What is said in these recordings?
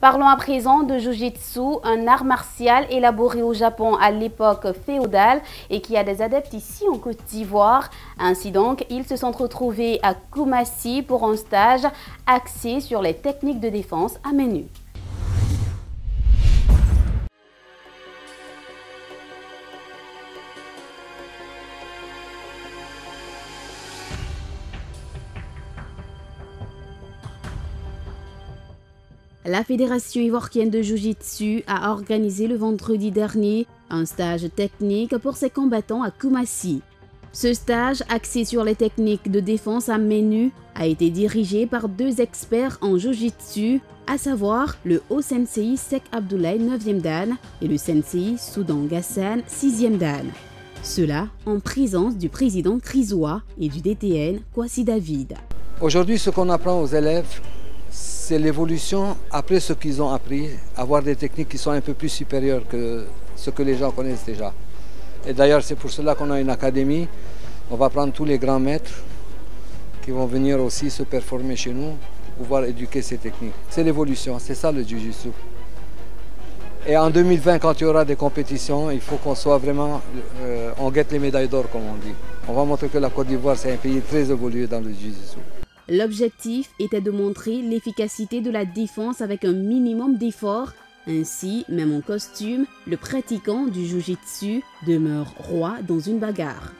Parlons à présent de Jiu-Jitsu, un art martial élaboré au Japon à l'époque féodale et qui a des adeptes ici en Côte d'Ivoire. Ainsi donc, ils se sont retrouvés à Koumassi pour un stage axé sur les techniques de défense à main nue. La Fédération ivoirienne de Jiu-Jitsu a organisé le vendredi dernier un stage technique pour ses combattants à Koumassi. Ce stage, axé sur les techniques de défense à main nue, a été dirigé par deux experts en Jiu-Jitsu, à savoir le haut sensei Sek Abdoulaye 9e dan et le sensei Soudan Gassan 6e dan. Cela en présence du président Krizoa et du DTN Kwasi David. Aujourd'hui, ce qu'on apprend aux élèves, c'est l'évolution après ce qu'ils ont appris, avoir des techniques qui sont un peu plus supérieures que ce que les gens connaissent déjà. Et d'ailleurs, c'est pour cela qu'on a une académie. On va prendre tous les grands maîtres qui vont venir aussi se performer chez nous pour pouvoir éduquer ces techniques. C'est l'évolution, c'est ça le Jiu-Jitsu. Et en 2020, quand il y aura des compétitions, il faut qu'on soit vraiment, on guette les médailles d'or comme on dit. On va montrer que la Côte d'Ivoire, c'est un pays très évolué dans le Jiu-Jitsu. L'objectif était de montrer l'efficacité de la défense avec un minimum d'efforts. Ainsi, même en costume, le pratiquant du Jiu-Jitsu demeure roi dans une bagarre.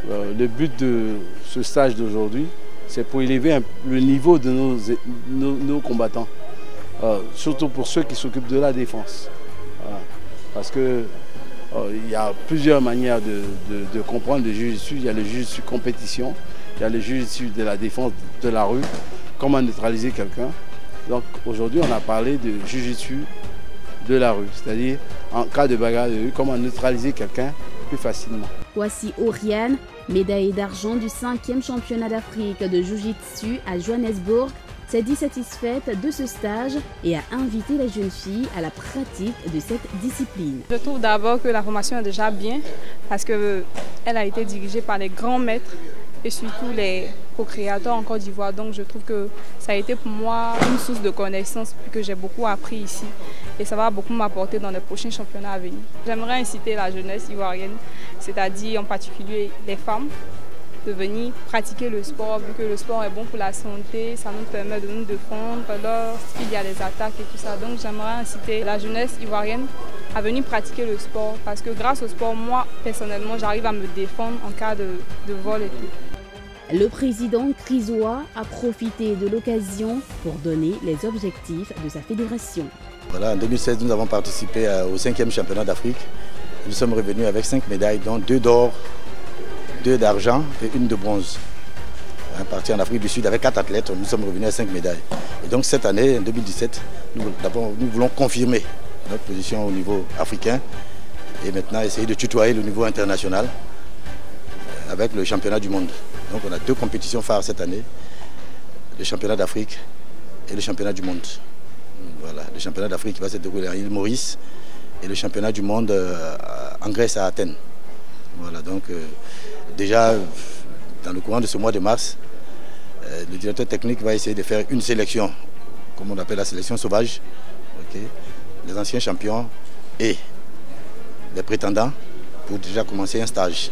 Le but de ce stage d'aujourd'hui, c'est pour élever le niveau de nos combattants. Surtout pour ceux qui s'occupent de la défense. Parce que il y a plusieurs manières de comprendre le Jiu-Jitsu. Il y a le Jiu-Jitsu compétition, il y a le Jiu-Jitsu de la défense de la rue, comment neutraliser quelqu'un. Donc aujourd'hui, on a parlé de Jiu-Jitsu de la rue, c'est-à-dire en cas de bagarre de rue, comment neutraliser quelqu'un plus facilement. Kwasi Oriane, médaillée d'argent du 5e championnat d'Afrique de Jiu-Jitsu à Johannesburg, s'est dit satisfaite de ce stage et a invité les jeunes filles à la pratique de cette discipline. Je trouve d'abord que la formation est déjà bien parce qu'elle a été dirigée par les grands maîtres et surtout les co-créateurs en Côte d'Ivoire. Donc je trouve que ça a été pour moi une source de connaissances que j'ai beaucoup appris ici et ça va beaucoup m'apporter dans les prochains championnats à venir. J'aimerais inciter la jeunesse ivoirienne, c'est-à-dire en particulier les femmes, de venir pratiquer le sport, vu que le sport est bon pour la santé, ça nous permet de nous défendre lorsqu'il y a des attaques et tout ça. Donc j'aimerais inciter la jeunesse ivoirienne à venir pratiquer le sport parce que grâce au sport, moi personnellement, j'arrive à me défendre en cas de vol et tout. Le président Krizoa a profité de l'occasion pour donner les objectifs de sa fédération. Voilà, en 2016, nous avons participé au 5e championnat d'Afrique. Nous sommes revenus avec 5 médailles, dont 2 d'or, 2 d'argent et 1 de bronze. Parti en Afrique du Sud avec 4 athlètes, nous sommes revenus à 5 médailles. Et donc cette année, en 2017, nous voulons confirmer notre position au niveau africain et maintenant essayer de tutoyer le niveau international avec le championnat du monde. Donc on a 2 compétitions phares cette année, le championnat d'Afrique et le championnat du monde. Voilà, le championnat d'Afrique va se dérouler à l'île Maurice et le championnat du monde en Grèce à Athènes. Voilà, donc déjà dans le courant de ce mois de mars, le directeur technique va essayer de faire une sélection, comme on appelle la sélection sauvage, okay, les anciens champions et les prétendants pour déjà commencer un stage.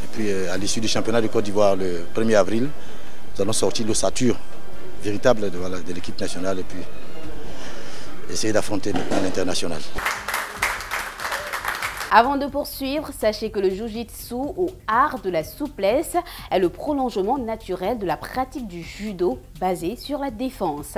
Et puis à l'issue du championnat de Côte d'Ivoire le 1er avril, nous allons sortir l'ossature véritable de l'équipe nationale et puis essayer d'affronter l'international. Avant de poursuivre, sachez que le Jiu-Jitsu, ou art de la souplesse, est le prolongement naturel de la pratique du judo basé sur la défense.